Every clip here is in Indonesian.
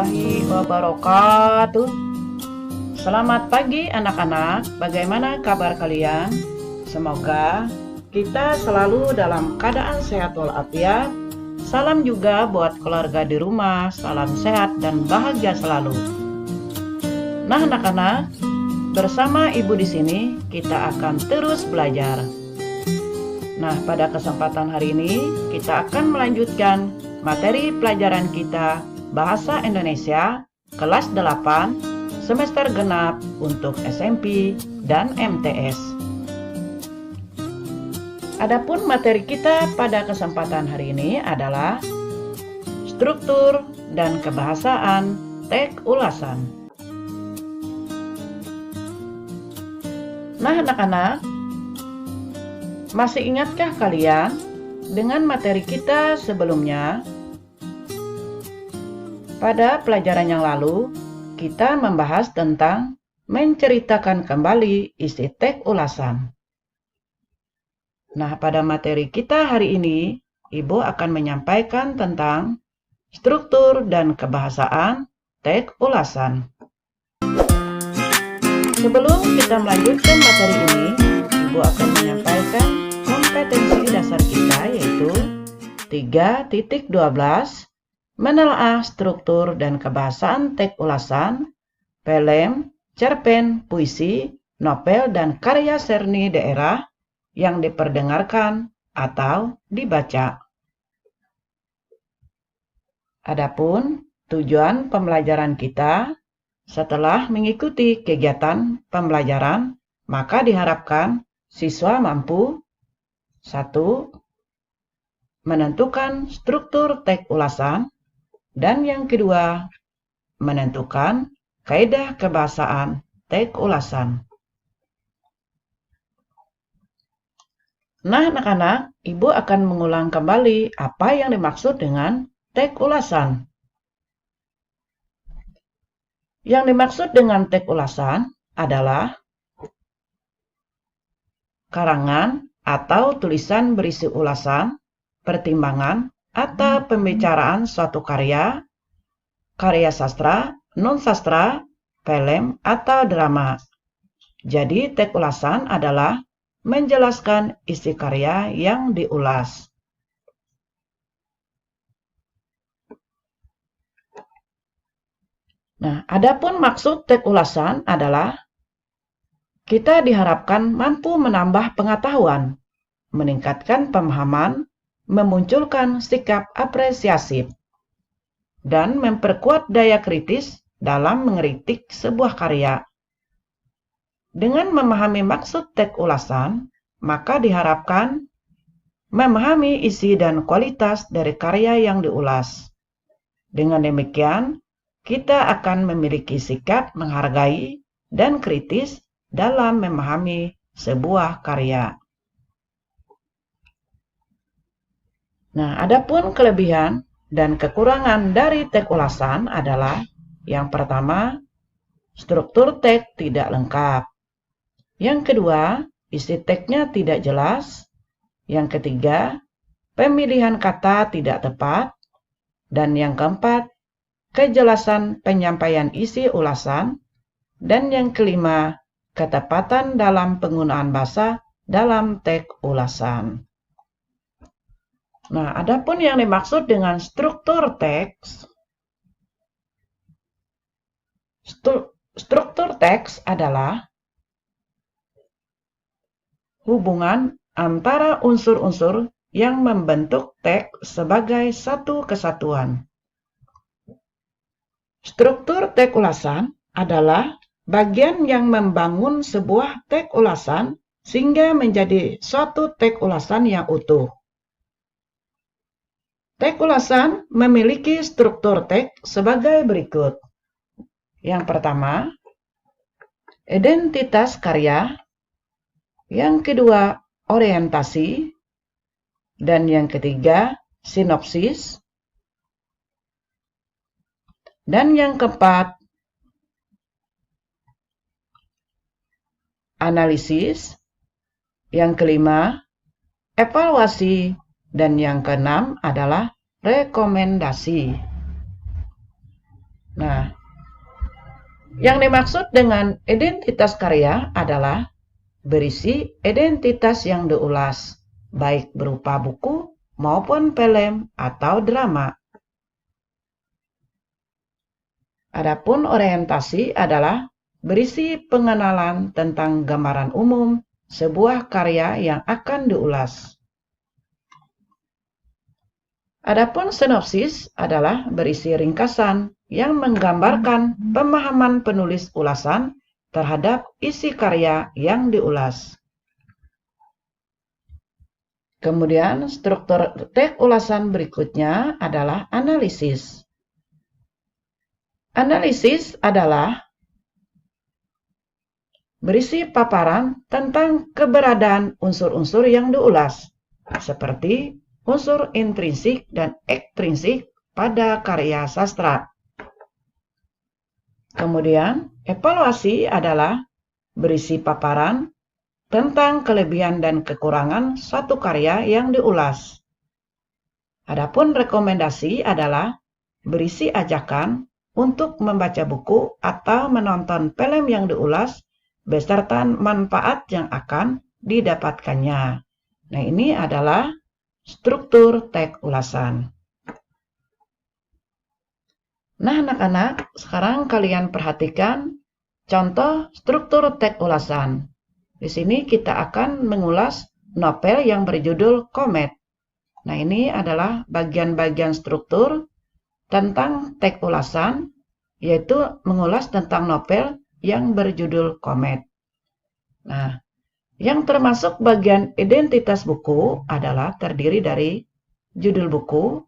warahmatullahi wabarakatuh. Selamat pagi anak-anak, bagaimana kabar kalian? Semoga kita selalu dalam keadaan sehat walafiat. Salam juga buat keluarga di rumah, salam sehat dan bahagia selalu. Nah anak-anak, bersama ibu di sini kita akan terus belajar. Nah, pada kesempatan hari ini kita akan melanjutkan materi pelajaran kita Bahasa Indonesia kelas 8 semester genap untuk SMP dan MTS. Adapun materi kita pada kesempatan hari ini adalah struktur dan kebahasaan teks ulasan. Nah anak-anak, masih ingatkah kalian dengan materi kita sebelumnya? Pada pelajaran yang lalu, kita membahas tentang menceritakan kembali isi teks ulasan. Nah, pada materi kita hari ini, Ibu akan menyampaikan tentang struktur dan kebahasaan teks ulasan. Sebelum kita melanjutkan materi ini, Ibu akan menyampaikan kompetensi dasar kita yaitu 3.12 menelaah struktur dan kebahasaan teks ulasan, film, cerpen, puisi, novel, dan karya seni daerah yang diperdengarkan atau dibaca. Adapun tujuan pembelajaran kita setelah mengikuti kegiatan pembelajaran, maka diharapkan siswa mampu 1. Menentukan struktur teks ulasan, dan yang kedua, menentukan kaidah kebahasaan teks ulasan. Nah anak-anak, Ibu akan mengulang kembali apa yang dimaksud dengan teks ulasan. Yang dimaksud dengan teks ulasan adalah karangan atau tulisan berisi ulasan, pertimbangan, atau pembicaraan suatu karya, karya sastra, non-sastra, film, atau drama. Jadi, teks ulasan adalah menjelaskan isi karya yang diulas. Nah, adapun maksud teks ulasan adalah kita diharapkan mampu menambah pengetahuan, meningkatkan pemahaman, memunculkan sikap apresiasi, dan memperkuat daya kritis dalam mengkritik sebuah karya. Dengan memahami maksud teks ulasan, maka diharapkan memahami isi dan kualitas dari karya yang diulas. Dengan demikian, kita akan memiliki sikap menghargai dan kritis dalam memahami sebuah karya. Nah, adapun kelebihan dan kekurangan dari teks ulasan adalah yang pertama, struktur teks tidak lengkap. Yang kedua, isi teksnya tidak jelas. Yang ketiga, pemilihan kata tidak tepat. Dan yang keempat, kejelasan penyampaian isi ulasan. Dan yang kelima, ketepatan dalam penggunaan bahasa dalam teks ulasan. Nah, adapun yang dimaksud dengan struktur teks. Struktur teks adalah hubungan antara unsur-unsur yang membentuk teks sebagai satu kesatuan. Struktur teks ulasan adalah bagian yang membangun sebuah teks ulasan sehingga menjadi suatu teks ulasan yang utuh. Teks ulasan memiliki struktur teks sebagai berikut. Yang pertama, identitas karya. Yang kedua, orientasi. Dan yang ketiga, sinopsis. Dan yang keempat, analisis. Yang kelima, evaluasi. Dan yang keenam adalah rekomendasi. Nah, yang dimaksud dengan identitas karya adalah berisi identitas yang diulas, baik berupa buku maupun film atau drama. Adapun orientasi adalah berisi pengenalan tentang gambaran umum sebuah karya yang akan diulas. Adapun sinopsis adalah berisi ringkasan yang menggambarkan pemahaman penulis ulasan terhadap isi karya yang diulas. Kemudian struktur teks ulasan berikutnya adalah analisis. Analisis adalah berisi paparan tentang keberadaan unsur-unsur yang diulas, seperti unsur intrinsik dan ekstrinsik pada karya sastra. Kemudian, evaluasi adalah berisi paparan tentang kelebihan dan kekurangan suatu karya yang diulas. Adapun rekomendasi adalah berisi ajakan untuk membaca buku atau menonton film yang diulas beserta manfaat yang akan didapatkannya. Nah, ini adalah struktur teks ulasan. Nah, anak-anak, sekarang kalian perhatikan contoh struktur teks ulasan. Di sini kita akan mengulas novel yang berjudul Komet. Nah, ini adalah bagian-bagian struktur tentang teks ulasan, yaitu mengulas tentang novel yang berjudul Komet. Nah, yang termasuk bagian identitas buku adalah terdiri dari judul buku,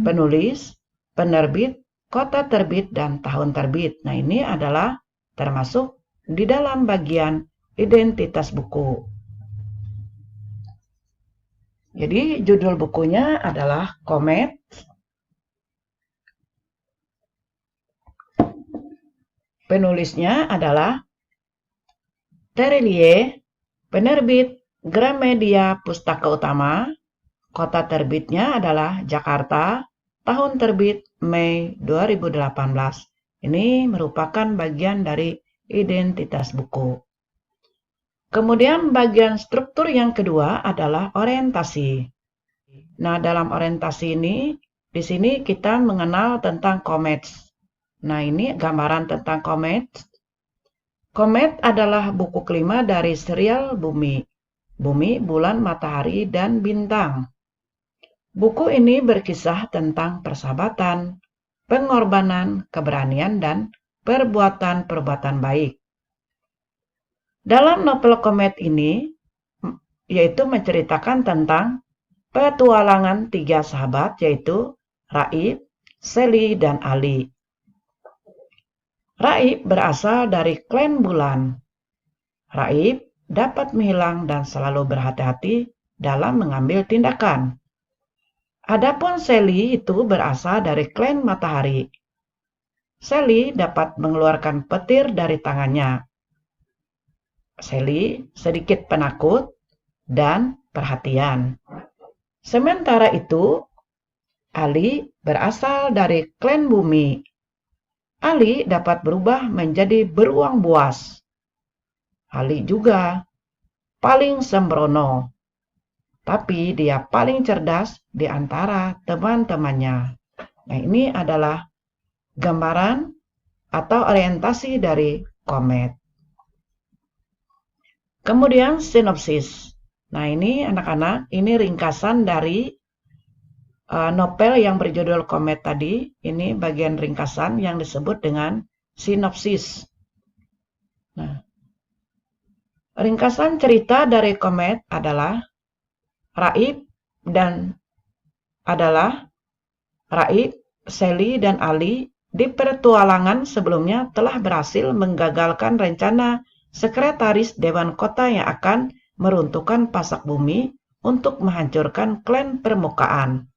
penulis, penerbit, kota terbit, dan tahun terbit. Nah, ini adalah termasuk di dalam bagian identitas buku. Jadi, judul bukunya adalah Komet. Penulisnya adalah Terelie, penerbit Gramedia Pustaka Utama, kota terbitnya adalah Jakarta, tahun terbit Mei 2018. Ini merupakan bagian dari identitas buku. Kemudian bagian struktur yang kedua adalah orientasi. Nah, dalam orientasi ini, di sini kita mengenal tentang komets. Nah, ini gambaran tentang komet. Komet adalah buku kelima dari serial Bumi. Bumi, Bulan, Matahari, dan Bintang. Buku ini berkisah tentang persahabatan, pengorbanan, keberanian, dan perbuatan-perbuatan baik. Dalam novel Komet ini, yaitu menceritakan tentang petualangan tiga sahabat, yaitu Raib, Sally, dan Ali. Raib berasal dari klan Bulan. Raib dapat menghilang dan selalu berhati-hati dalam mengambil tindakan. Adapun Sally itu berasal dari klan Matahari. Sally dapat mengeluarkan petir dari tangannya. Sally sedikit penakut dan perhatian. Sementara itu, Ali berasal dari klan Bumi. Ali dapat berubah menjadi beruang buas. Ali juga paling sembrono, tapi dia paling cerdas di antara teman-temannya. Nah, ini adalah gambaran atau orientasi dari Komet. Kemudian sinopsis. Nah, ini anak-anak, ini ringkasan dari novel yang berjudul Komet tadi. Ini bagian ringkasan yang disebut dengan sinopsis. Nah, ringkasan cerita dari Komet adalah Raib, Sally, dan Ali di petualangan sebelumnya telah berhasil menggagalkan rencana sekretaris Dewan Kota yang akan meruntuhkan pasak bumi untuk menghancurkan klan permukaan.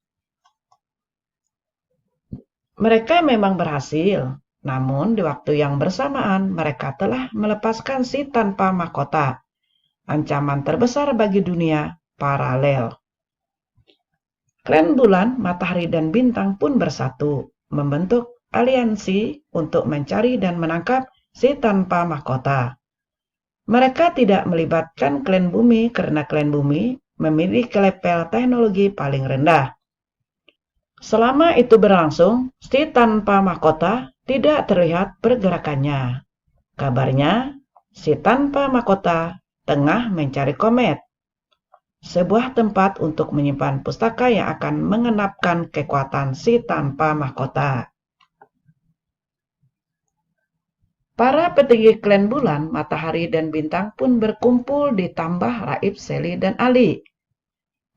Mereka memang berhasil, namun di waktu yang bersamaan mereka telah melepaskan si tanpa mahkota, ancaman terbesar bagi dunia paralel. Klan Bulan, Matahari, dan Bintang pun bersatu, membentuk aliansi untuk mencari dan menangkap si tanpa mahkota. Mereka tidak melibatkan klan bumi karena klan bumi memiliki level teknologi paling rendah. Selama itu berlangsung, si tanpa mahkota tidak terlihat pergerakannya. Kabarnya, si tanpa mahkota tengah mencari komet, sebuah tempat untuk menyimpan pustaka yang akan mengenapkan kekuatan si tanpa mahkota. Para petinggi klan bulan, matahari, dan bintang pun berkumpul di tambah Raib, Seli, dan Ali.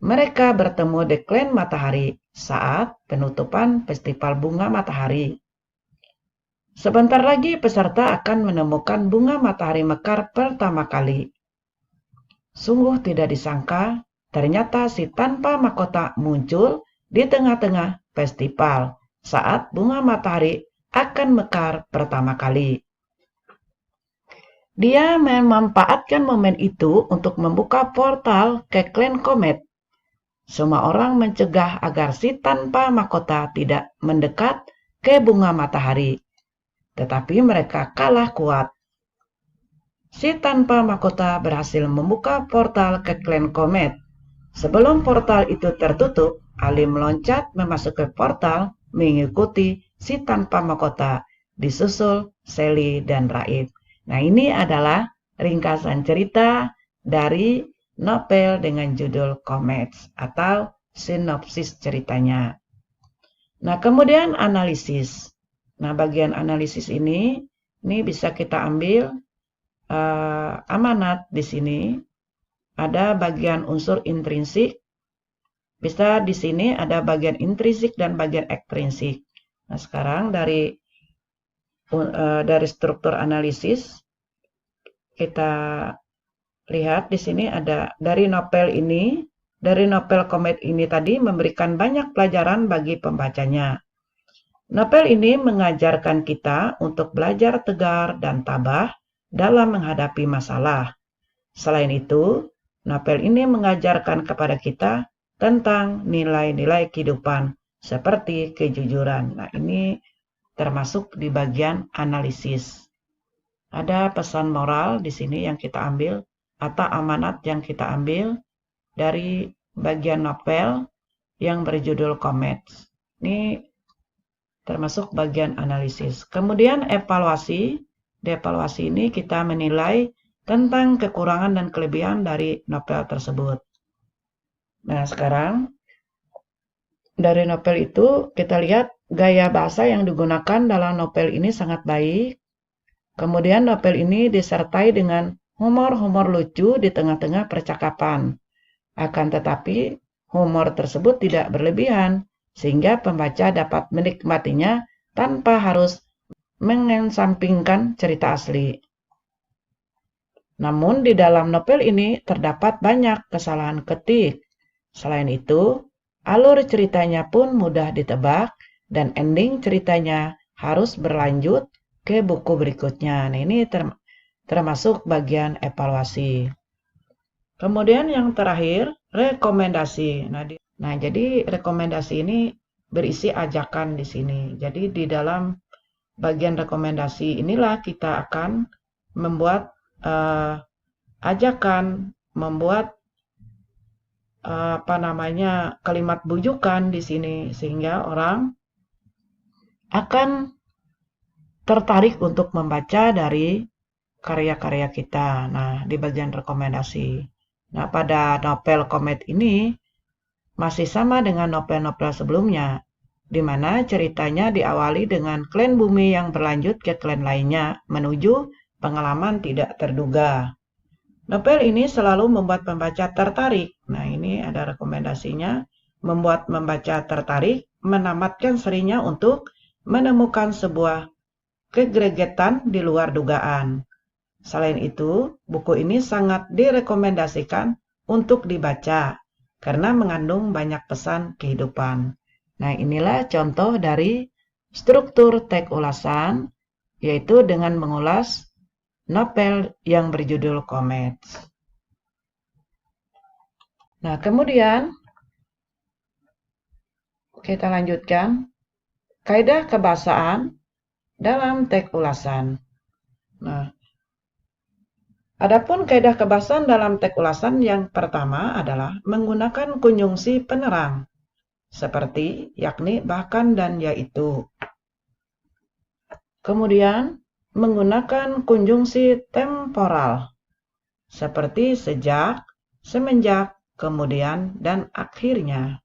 Mereka bertemu di klan matahari saat penutupan festival bunga matahari. Sebentar lagi peserta akan menemukan bunga matahari mekar pertama kali. Sungguh tidak disangka, ternyata si tanpa mahkota muncul di tengah-tengah festival saat bunga matahari akan mekar pertama kali. Dia memanfaatkan momen itu untuk membuka portal ke klan komet. Semua orang mencegah agar si tanpa mahkota tidak mendekat ke bunga matahari. Tetapi mereka kalah kuat. Si tanpa mahkota berhasil membuka portal ke klan komet. Sebelum portal itu tertutup, Ali meloncat memasuki portal mengikuti si tanpa mahkota, disusul Seli dan Raib. Nah, ini adalah ringkasan cerita dari novel dengan judul Comets atau sinopsis ceritanya. Nah, kemudian analisis. Nah, bagian analisis ini bisa kita ambil amanat di sini. Ada bagian unsur intrinsik. Bisa di sini ada bagian intrinsik dan bagian ekstrinsik. Nah, sekarang dari struktur analisis kita lihat di sini ada dari novel Comet ini tadi memberikan banyak pelajaran bagi pembacanya. Novel ini mengajarkan kita untuk belajar tegar dan tabah dalam menghadapi masalah. Selain itu, novel ini mengajarkan kepada kita tentang nilai-nilai kehidupan seperti kejujuran. Nah, ini termasuk di bagian analisis. Ada pesan moral di sini yang kita ambil atau amanat yang kita ambil dari bagian novel yang berjudul Comets. Ini termasuk bagian analisis. Kemudian evaluasi. Di evaluasi ini kita menilai tentang kekurangan dan kelebihan dari novel tersebut. Nah, sekarang dari novel itu kita lihat gaya bahasa yang digunakan dalam novel ini sangat baik. Kemudian novel ini disertai dengan humor-humor lucu di tengah-tengah percakapan. Akan tetapi, humor tersebut tidak berlebihan, sehingga pembaca dapat menikmatinya tanpa harus mengesampingkan cerita asli. Namun di dalam novel ini terdapat banyak kesalahan ketik. Selain itu, alur ceritanya pun mudah ditebak dan ending ceritanya harus berlanjut ke buku berikutnya. Nah, ini termasuk bagian evaluasi. Kemudian yang terakhir, rekomendasi. Nah, jadi rekomendasi ini berisi ajakan di sini. Jadi di dalam bagian rekomendasi inilah kita akan membuat ajakan, membuat kalimat bujukan di sini sehingga orang akan tertarik untuk membaca dari karya-karya kita. Nah, di bagian rekomendasi. Nah, pada novel Comet ini masih sama dengan novel-novel sebelumnya, di mana ceritanya diawali dengan klan bumi yang berlanjut ke klan lainnya menuju pengalaman tidak terduga. Novel ini selalu membuat pembaca tertarik. Nah, ini ada rekomendasinya. Membuat membaca tertarik, menamatkan serinya untuk menemukan sebuah kegregetan di luar dugaan. Selain itu, buku ini sangat direkomendasikan untuk dibaca karena mengandung banyak pesan kehidupan. Nah, inilah contoh dari struktur teks ulasan, yaitu dengan mengulas novel yang berjudul Comets. Nah, kemudian kita lanjutkan. kaidah kebahasaan dalam teks ulasan. Nah, adapun kaidah kebahasaan dalam teks ulasan yang pertama adalah menggunakan konjungsi penerang, seperti yakni, bahkan, dan yaitu. Kemudian, menggunakan konjungsi temporal, seperti sejak, semenjak, kemudian, dan akhirnya.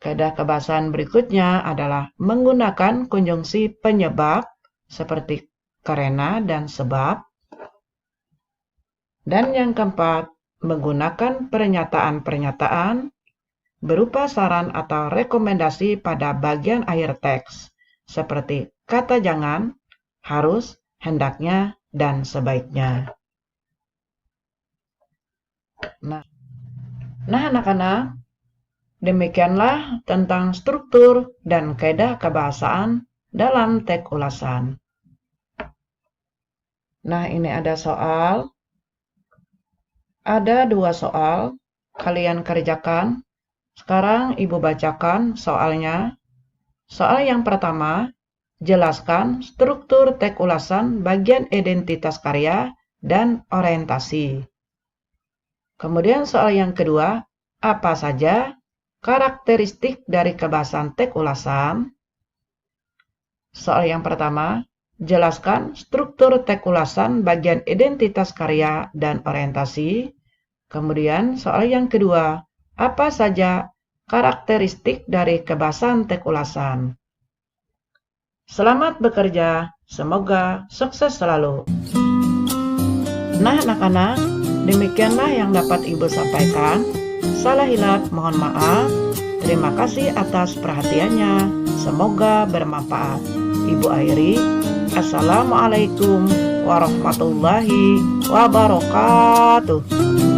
Kaidah kebahasaan berikutnya adalah menggunakan konjungsi penyebab seperti karena dan sebab. Dan yang keempat, menggunakan pernyataan-pernyataan berupa saran atau rekomendasi pada bagian akhir teks seperti kata jangan, harus, hendaknya, dan sebaiknya. Nah anak-anak, demikianlah tentang struktur dan kaidah kebahasaan dalam teks ulasan. Nah, ini ada soal. Ada 2 soal. Kalian kerjakan. Sekarang Ibu bacakan soalnya. Soal yang pertama, jelaskan struktur teks ulasan bagian identitas karya dan orientasi. Kemudian soal yang kedua, apa saja karakteristik dari kebahasaan teks ulasan? Soal yang pertama, jelaskan struktur teks ulasan bagian identitas karya dan orientasi. Kemudian soal yang kedua, apa saja karakteristik dari kebahasaan teks ulasan? Selamat bekerja, semoga sukses selalu. Nah anak-anak, demikianlah yang dapat Ibu sampaikan. Salah hilap mohon maaf. Terima kasih atas perhatiannya. Semoga bermanfaat. Ibu Airi, Assalamualaikum warahmatullahi wabarakatuh.